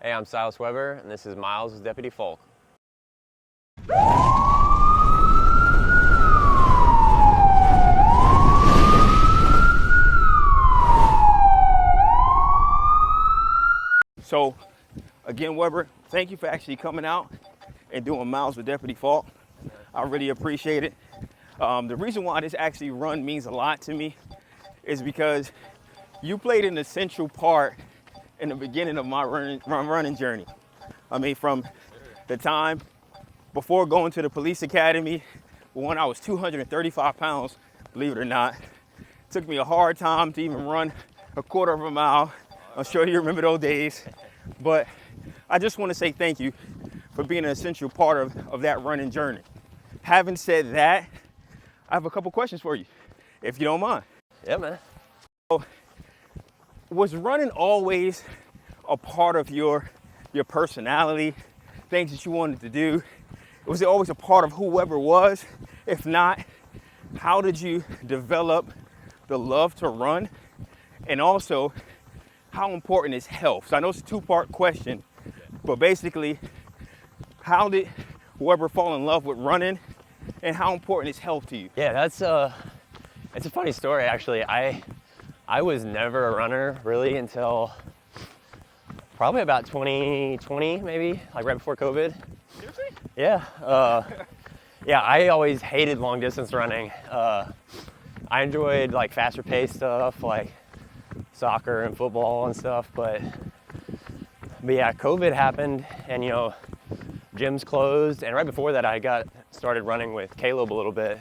Hey, I'm Silas Weber, and this is Miles with Deputy Faulk. So, again, Weber, thank you for actually coming out and doing Miles with Deputy Faulk. I really appreciate it. The reason why this actually run means a lot to me is because you played an essential part in the beginning of my running journey. I mean, from the time before going to the police academy, when I was 235 pounds, believe it or not. It took me a hard time to even run a quarter of a mile. I'm sure you remember those days. But I just want to say thank you for being an essential part of that running journey. Having said that, I have a couple questions for you, if you don't mind. Yeah, man. So, was running always a part of your personality, things that you wanted to do? Was it always a part of whoever was? If not, how did you develop the love to run? And also, how important is health? So I know it's a two-part question, but basically, how did Weber fall in love with running, and how important is health to you? Yeah, it's a funny story, actually. I was never a runner really until probably about 2020, maybe, like right before COVID. Seriously? Yeah. Yeah, I always hated long distance running. I enjoyed like faster paced stuff like soccer and football and stuff, but yeah, COVID happened and gyms closed, and right before that I got started running with Caleb a little bit.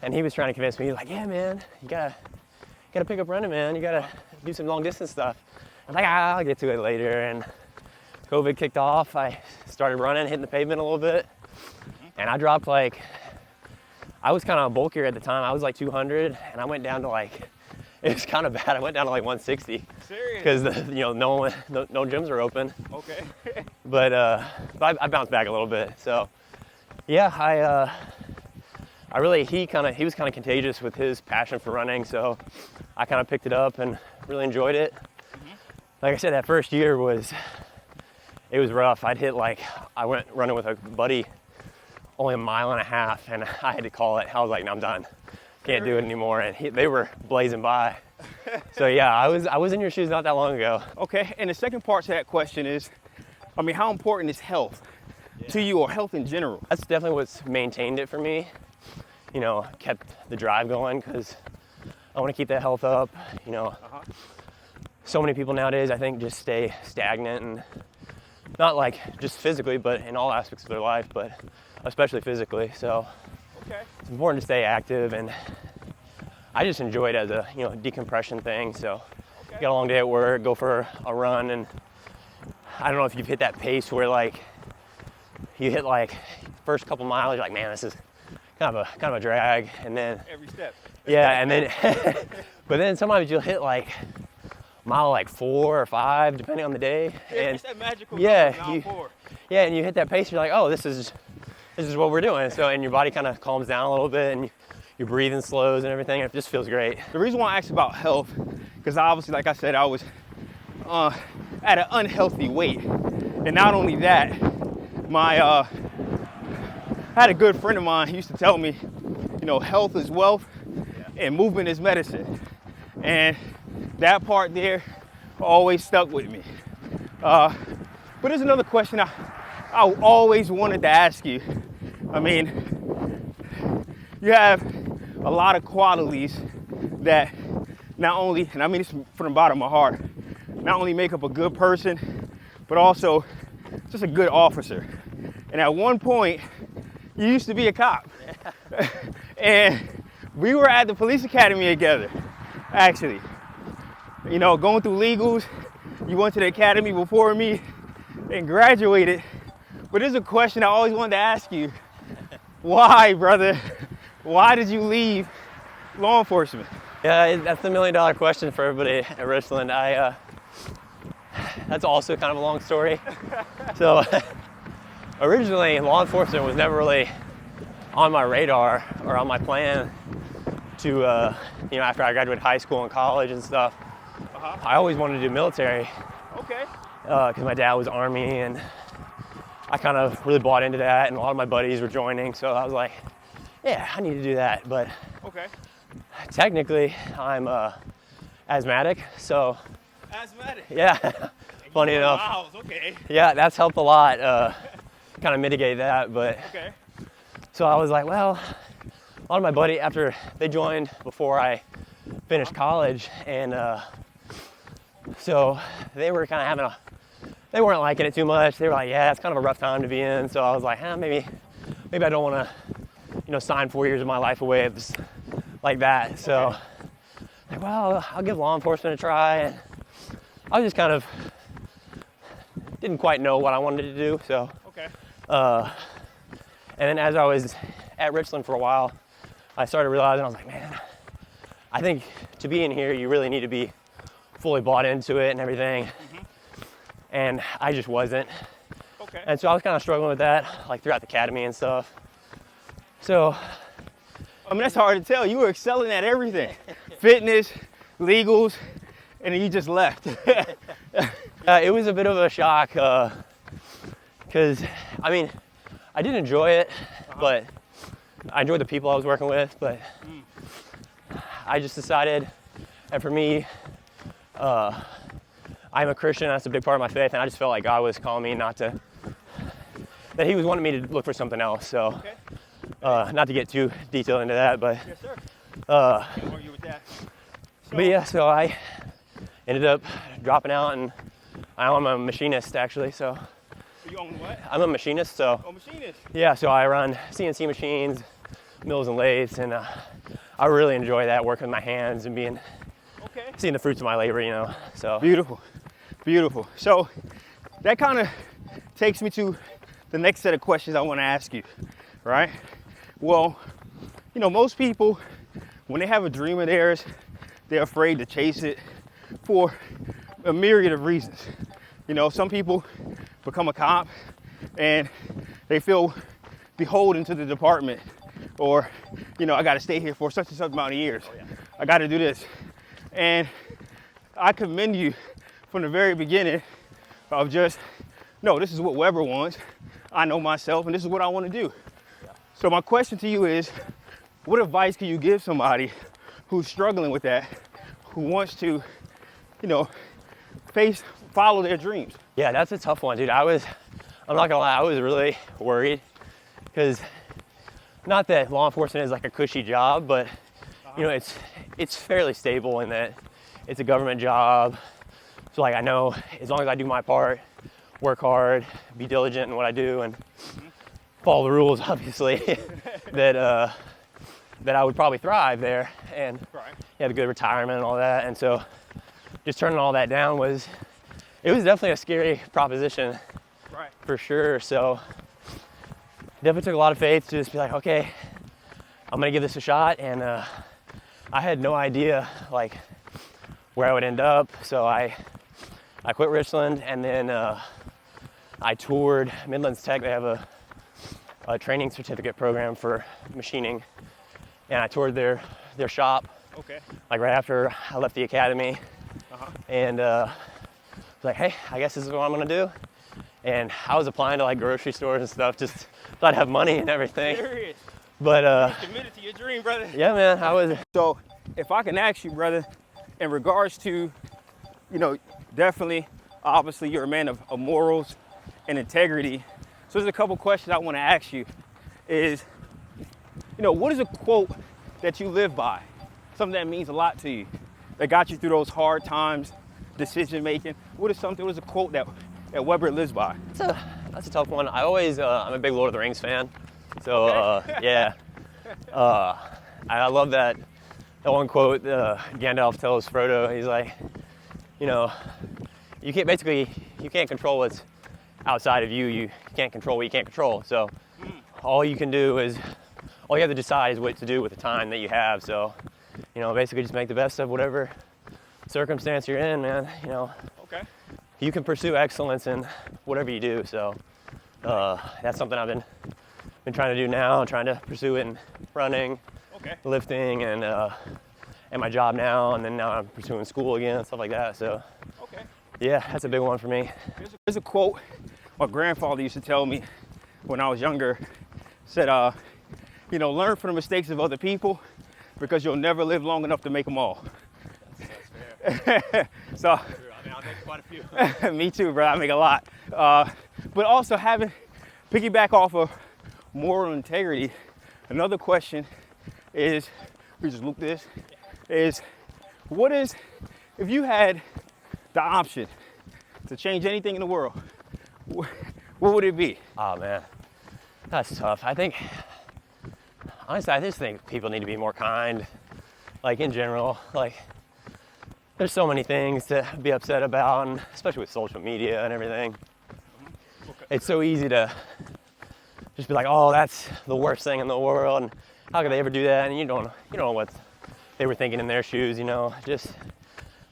And he was trying to convince me, like, yeah, man, you gotta pick up running, man. You gotta do some long distance stuff. I'm like, I'll get to it later. And COVID kicked off. I started running, hitting the pavement a little bit. And I dropped I was kind of bulkier at the time. I was like 200, and I went down to it was kind of bad. I went down to 160. Serious? Because no gyms are open. Okay. But I bounced back a little bit. So yeah, he was kind of contagious with his passion for running, so I kind of picked it up and really enjoyed it. Like I said, that first year was rough. I went running with a buddy only a mile and a half, and I had to call it. I was like, no, I'm done. Can't do it anymore. And they were blazing by. So yeah, I was in your shoes not that long ago. Okay, and the second part to that question is, I mean, how important is health to you, or health in general? That's definitely what's maintained it for me. Kept the drive going because I want to keep that health up. So many people nowadays, I think, just stay stagnant, and not just physically, but in all aspects of their life, but especially physically. So It's important to stay active, and I just enjoy it as a decompression thing. So got a long day at work, go for a run, and I don't know if you've hit that pace where you hit first couple miles, you're like, man, this is kind of a drag, and then Every step. yeah, and then but then sometimes you'll hit mile 4 or 5 depending on the day. Yeah, and it's that magical yeah, 4. yeah, and you hit that pace, you're like, oh, this is what we're doing. So, and your body kind of calms down a little bit, and your breathing slows and everything. It just feels great. The reason why I asked about health, because obviously, like I said, I was at an unhealthy weight, and not only that, I had a good friend of mine. He used to tell me, health is wealth, and movement is medicine, and that part there always stuck with me. But there's another question I always wanted to ask you. I mean, you have a lot of qualities that not only, and I mean this from the bottom of my heart, not only make up a good person, but also just a good officer. And at one point, you used to be a cop. And we were at the police academy together, actually. Going through legals. You went to the academy before me and graduated. But there's a question I always wanted to ask you. Why, brother? Why did you leave law enforcement? Yeah, that's the $1 million question for everybody at Richland. That's also kind of a long story. So originally, law enforcement was never really on my radar or on my plan to, after I graduated high school and college and stuff. I always wanted to do military. Okay. because my dad was Army, and I kind of really bought into that, and a lot of my buddies were joining, so I was like, yeah, I need to do that. But Okay. technically, I'm asthmatic, so Asthmatic. yeah, funny You enough. miles, okay. Yeah, that's helped a lot, kind of mitigate that. But Okay. so I was like, well, a lot of my buddies, after they joined before I finished college, and so they were kind of having they weren't liking it too much. They were like, yeah, it's kind of a rough time to be in. So I was like, maybe I don't want to, sign 4 years of my life away just like that. So, Okay. like, well, I'll give law enforcement a try. And I was just kind of didn't quite know what I wanted to do. So, Okay. and then as I was at Richland for a while, I started realizing, I was like, man, I think to be in here, you really need to be fully bought into it and everything. And I just wasn't. Okay. And so I was kind of struggling with that, like throughout the academy and stuff. So, I mean, that's hard to tell. You were excelling at everything. Fitness, legals, and then you just left. it was a bit of a shock, because, I mean, I did enjoy it, but I enjoyed the people I was working with, but I just decided, and for me, I'm a Christian, that's a big part of my faith, and I just felt like God was calling me that he was wanting me to look for something else. So, Okay. not to get too detailed into that, but Yes, sir. Can't argue with that. So, but yeah, so I ended up dropping out, and I'm a machinist actually. So you own what? I'm a machinist. So Oh, machinist. yeah, so I run CNC machines, mills and lathes, and I really enjoy that, working with my hands and Okay. seeing the fruits of my labor. So Beautiful. Beautiful. So that kind of takes me to the next set of questions I want to ask you, right? Well, most people, when they have a dream of theirs, they're afraid to chase it for a myriad of reasons. Some people become a cop and they feel beholden to the department, or, I got to stay here for such and such amount of years. I got to do this. And I commend you from the very beginning of just, no, this is what Weber wants. I know myself, and this is what I want to do. So my question to you is, what advice can you give somebody who's struggling with that, who wants to, follow their dreams? yeah, that's a tough one, dude. I'm not gonna lie, I was really worried, because not that law enforcement is like a cushy job, but it's fairly stable in that it's a government job. So like, I know as long as I do my part, work hard, be diligent in what I do, and follow the rules, obviously, that I would probably thrive there, and Right. have a good retirement and all that. And so just turning all that down was definitely a scary proposition, Right. for sure. So definitely took a lot of faith to just be like, okay, I'm gonna give this a shot. And I had no idea like where I would end up. So I quit Richland, and then I toured Midlands Tech. They have a training certificate program for machining, and I toured their shop Okay. like right after I left the academy. And was like, hey, I guess this is what I'm gonna do. And I was applying to like grocery stores and stuff, just thought I'd have money and everything. Serious. But Committed to your dream, brother. yeah, man, I was. So if I can ask you, brother, in regards to, definitely, obviously you're a man of morals and integrity. So there's a couple questions I want to ask you is, what is a quote that you live by? Something that means a lot to you, that got you through those hard times, decision making. What is a quote that Weber lives by? That's a tough one. I'm a big Lord of the Rings fan. So yeah. I love that one quote Gandalf tells Frodo. He's like, you can't control what's outside of you. You can't control what you can't control. So all you have to decide is what to do with the time that you have. So, basically just make the best of whatever circumstance you're in, man. Okay. You can pursue excellence in whatever you do. So that's something I've been trying to do now, trying to pursue it in running, Okay. lifting, and my job now, and then now I'm pursuing school again, stuff like that. So Okay. Yeah, that's a big one for me. There's a quote my grandfather used to tell me when I was younger. Said, you know, learn from the mistakes of other people because you'll never live long enough to make them all. That's fair. So, I mean, I'll make quite a few. me too, bro. I make a lot. But also piggyback off of moral integrity, another question is, we just loop this, is if you had the option to change anything in the world, what would it be? Oh man, that's tough. Honestly, I just think people need to be more kind, like in general. Like, there's so many things to be upset about, and especially with social media and everything. It's so easy to just be like, oh, that's the worst thing in the world, and how could they ever do that? And you don't know what they were thinking in their shoes, you know. Just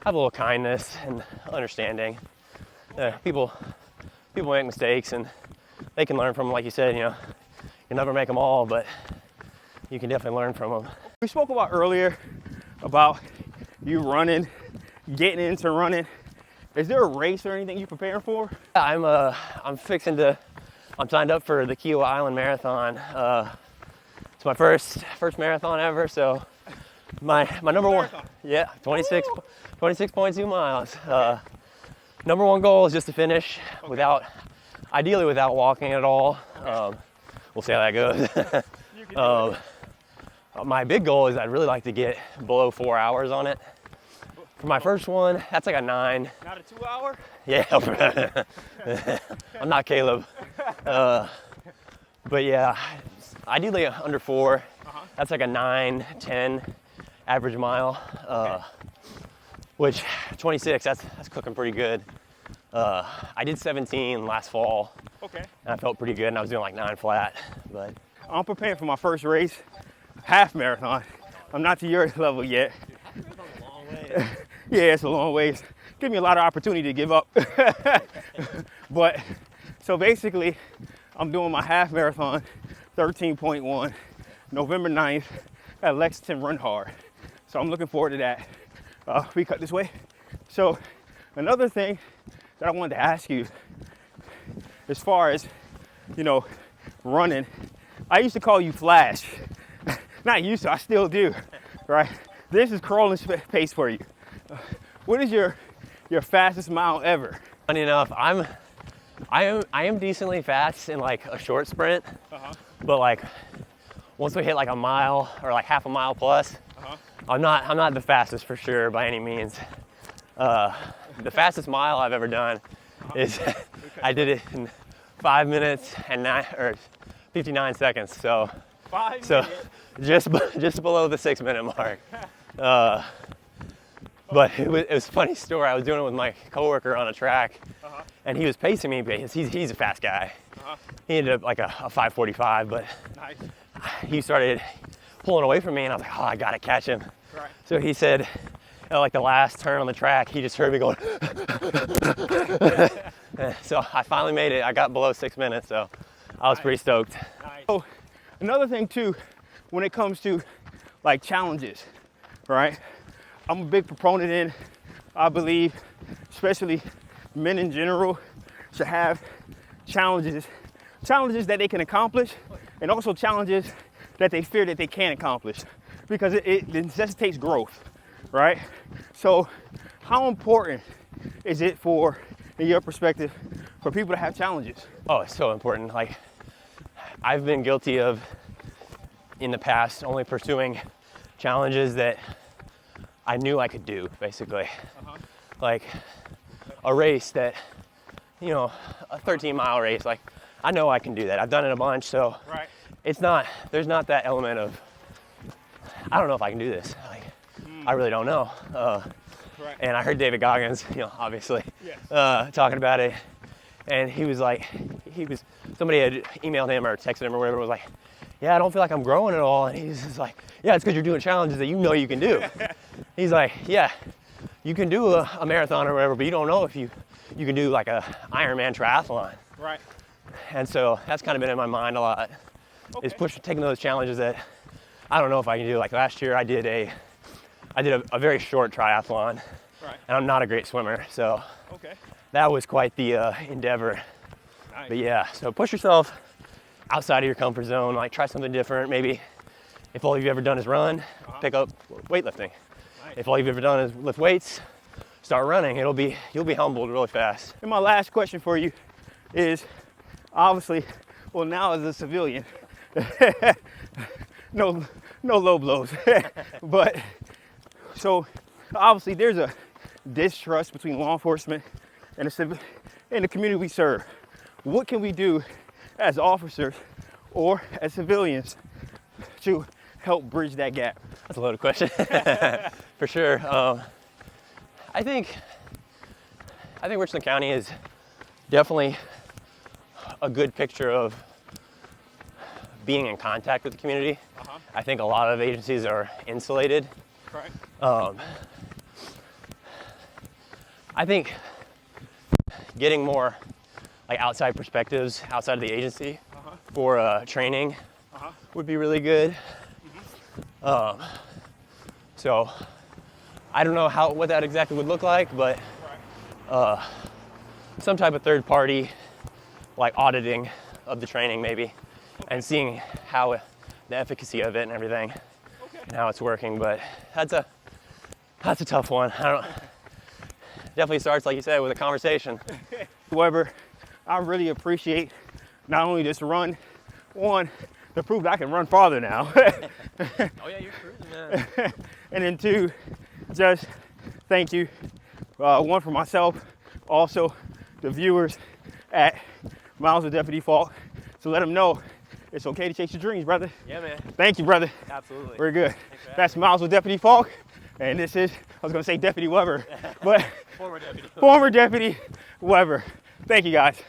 have a little kindness and understanding. People make mistakes, and they can learn from them, like you said, you know. You'll never make them all, but you can definitely learn from them. We spoke about earlier about you running, getting into running. Is there a race or anything you preparing for? I'm signed up for the Kiowa Island Marathon. It's my first marathon ever, so my number one, yeah, 26.2 miles. Number one goal is just to finish ideally without walking at all. We'll see how that goes. My big goal is I'd really like to get below 4 hours on it. For my first one, that's like a 9. Not a 2 hour? Yeah, I'm not Caleb. But yeah, ideally under 4. That's like a 9, 10 average mile, which 26, that's cooking pretty good. I did 17 last fall. Okay. And I felt pretty good, and I was doing like 9 flat. But I'm preparing for my first race, half marathon. I'm not to your level yet. Yeah, it's a long ways. Give me a lot of opportunity to give up. But, so basically, I'm doing my half marathon, 13.1, November 9th at Lexington Run Hard. So I'm looking forward to that. We cut this way. So another thing that I wanted to ask you, as far as, you know, running, I used to call you Flash. Not used to, I still do, right? This is crawling pace for you. What is your fastest mile ever? funny enough, I am decently fast in like a short sprint, but like once we hit like a mile or like half a mile plus, I'm not the fastest for sure by any means. The fastest mile I've ever done is I did it in 5 minutes and 59 seconds. So 5 so minutes. just below the 6 minute mark. But it was a funny story. I was doing it with my coworker on a track, and he was pacing me because he's a fast guy. He ended up like a 5:45, but Nice. he started pulling away from me, and I was like, oh, I gotta catch him. Right. So he said, at like the last turn on the track, he just heard me going. So I finally made it. I got below 6 minutes, so I was pretty stoked. Nice. So another thing too, when it comes to like challenges, right? I'm a big proponent in, I believe, especially men in general, should have challenges that they can accomplish, and also challenges that they fear that they can't accomplish, because it necessitates growth, right? So how important is it for, in your perspective, for people to have challenges? Oh, it's so important. Like, I've been guilty of, in the past, only pursuing challenges that I knew I could do, basically. Like a race that, you know, a 13-mile race, like I know I can do that. I've done it a bunch, so Right. there's not that element of, I don't know if I can do this. Like, I really don't know. Right. And I heard David Goggins, you know, obviously, Yes. talking about it. And he was like, somebody had emailed him or texted him or whatever, was like, yeah, I don't feel like I'm growing at all. And he's just like, yeah, it's because you're doing challenges that you know you can do. He's like, yeah, you can do a marathon or whatever, but you don't know if you can do like a Ironman triathlon. Right. And so that's kind of been in my mind a lot, is taking those challenges that I don't know if I can do. Like last year I did a very short triathlon. Right. and I'm not a great swimmer, so Okay. that was quite the endeavor. Nice. But yeah, so push yourself outside of your comfort zone, like try something different. Maybe if all you've ever done is run, pick up weightlifting. Nice. If all you've ever done is lift weights, start running. You'll be humbled really fast. And my last question for you is, obviously, well, now as a civilian, no low blows, but so obviously there's a distrust between law enforcement and the community we serve. What can we do as officers or as civilians to help bridge that gap? That's a loaded question. For sure. I think Richland County is definitely a good picture of being in contact with the community. I think a lot of agencies are insulated. Right. I think getting more like outside perspectives outside of the agency for training would be really good. So I don't know what that exactly would look like, but some type of third party like auditing of the training maybe, and seeing how the efficacy of it and everything, and how it's working. But that's a tough one. Definitely starts, like you said, with a conversation. Weber, I really appreciate not only this run, one, to prove that I can run farther now. Oh yeah, you're cruising, man. And then two, just thank you. One for myself, also the viewers at Miles of Deputy Faulk. So let them know it's okay to chase your dreams, brother. Yeah, man. Thank you, brother. Absolutely. Very good. That's Miles with Deputy Faulk. And this is, I was going to say Deputy Weber, but Former deputy. former Deputy Weber. Thank you, guys.